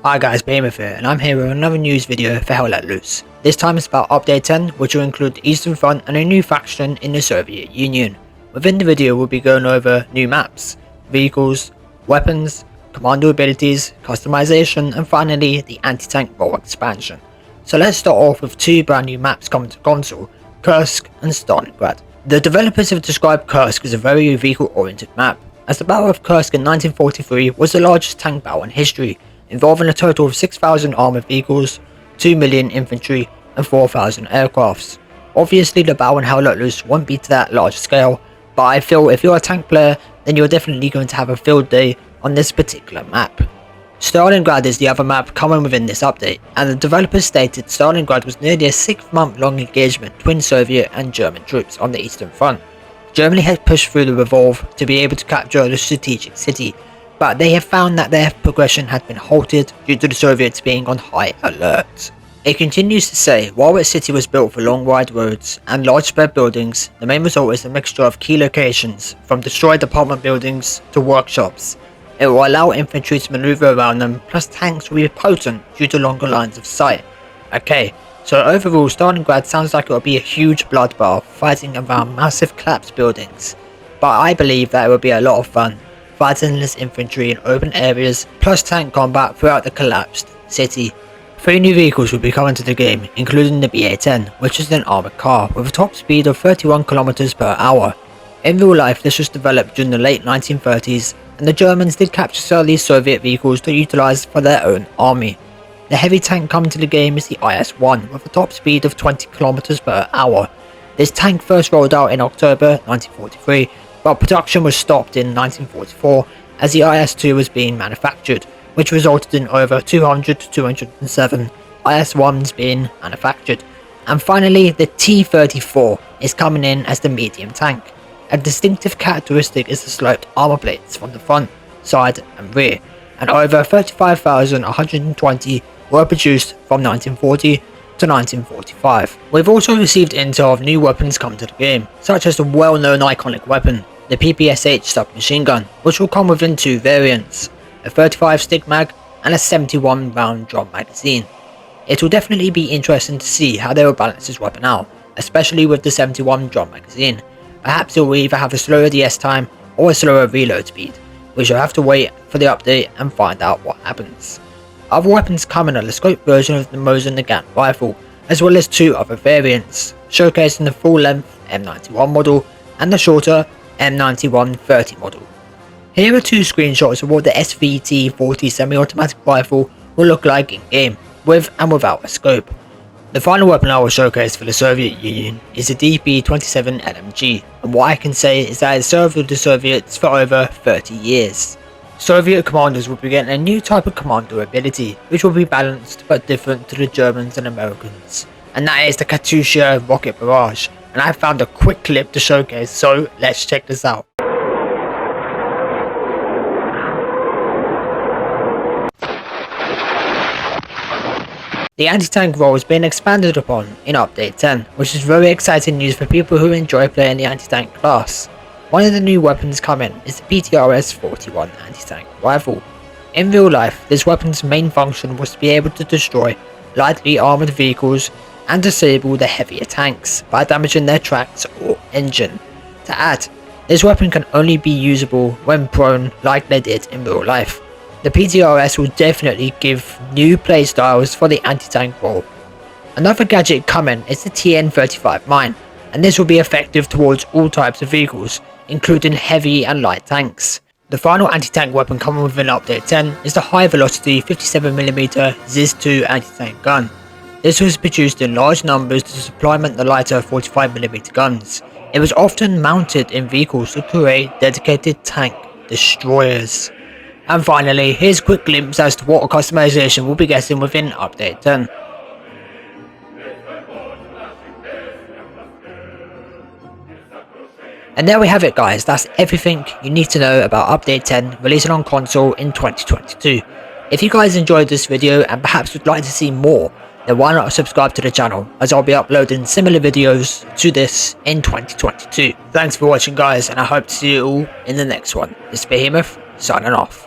Hi guys, Behemoth here, and I'm here with another news video for Hell Let Loose. This time it's about Update 10, which will include the Eastern Front and a new faction in the Soviet Union. Within the video we'll be going over new maps, vehicles, weapons, commando abilities, customization, and finally the anti-tank role expansion. So let's start off with two brand new maps coming to console, Kursk and Stalingrad. The developers have described Kursk as a very vehicle-oriented map, as the Battle of Kursk in 1943 was the largest tank battle in history, involving a total of 6,000 armoured vehicles, 2 million infantry and 4,000 aircrafts. Obviously the battle in Hell Let Loose won't be to that large scale, but I feel if you're a tank player then you're definitely going to have a field day on this particular map. Stalingrad is the other map coming within this update, and the developers stated Stalingrad was nearly a 6-month long engagement between Soviet and German troops on the Eastern Front. Germany had pushed through the revolve to be able to capture the strategic city, but they have found that their progression had been halted due to the Soviets being on high alert. It continues to say, while its city was built for long wide roads and large spread buildings, the main result is a mixture of key locations, from destroyed apartment buildings to workshops. It will allow infantry to maneuver around them, plus tanks will be potent due to longer lines of sight. Okay, so overall Stalingrad sounds like it will be a huge bloodbath fighting around massive collapsed buildings, but I believe that it will be a lot of fun, fighting this infantry in open areas, plus tank combat throughout the collapsed city. 3 new vehicles will be coming to the game, including the BA-10, which is an armoured car with a top speed of 31 km per hour. In real life this was developed during the late 1930s, and the Germans did capture some of these Soviet vehicles to utilise for their own army. The heavy tank coming to the game is the IS-1 with a top speed of 20 km per hour. This tank first rolled out in October 1943, but production was stopped in 1944 as the IS-2 was being manufactured, which resulted in over 200 to 207 IS-1s being manufactured. And finally the T-34 is coming in as the medium tank. A distinctive characteristic is the sloped armour plates from the front, side and rear, and over 35,120 were produced from 1940 to 1945. We've also received intel of new weapons coming to the game, such as the well-known iconic weapon, the PPSH submachine gun, which will come within 2 variants, a 35 stick mag and a 71 round drum magazine. It will definitely be interesting to see how they will balance this weapon out, especially with the 71 drum magazine. Perhaps it will either have a slower DS time or a slower reload speed. We shall have to wait for the update and find out what happens. Other weapons coming are the scope version of the Mosin Nagant rifle, as well as 2 other variants, showcasing the full length M91 model and the shorter M91-30 model. Here are 2 screenshots of what the SVT-40 semi-automatic rifle will look like in game, with and without a scope. The final weapon I will showcase for the Soviet Union is the DP-27 LMG, and what I can say is that it served with the Soviets for over 30 years. Soviet commanders will be getting a new type of commando ability, which will be balanced but different to the Germans and Americans, and that is the Katyusha rocket barrage, and I found a quick clip to showcase, so let's check this out. The anti-tank role is being expanded upon in Update 10, which is very exciting news for people who enjoy playing the anti-tank class. One of the new weapons coming is the PTRS-41 anti-tank rifle. In real life, this weapon's main function was to be able to destroy lightly armoured vehicles and disable the heavier tanks by damaging their tracks or engine. To add, this weapon can only be usable when prone like they did in real life. The PTRS will definitely give new playstyles for the anti-tank role. Another gadget coming is the TN-35 mine, and this will be effective towards all types of vehicles, including heavy and light tanks. The final anti-tank weapon coming within Update 10 is the high velocity 57mm ZIS-2 anti-tank gun. This was produced in large numbers to supplement the lighter 45mm guns. It was often mounted in vehicles to create dedicated tank destroyers. And finally, here's a quick glimpse as to what a customization we'll be getting within Update 10. And there we have it guys, that's everything you need to know about Update 10 releasing on console in 2022. If you guys enjoyed this video and perhaps would like to see more, then why not subscribe to the channel, as I'll be uploading similar videos to this in 2022. Thanks for watching guys, and I hope to see you all in the next one. This is Behemoth, signing off.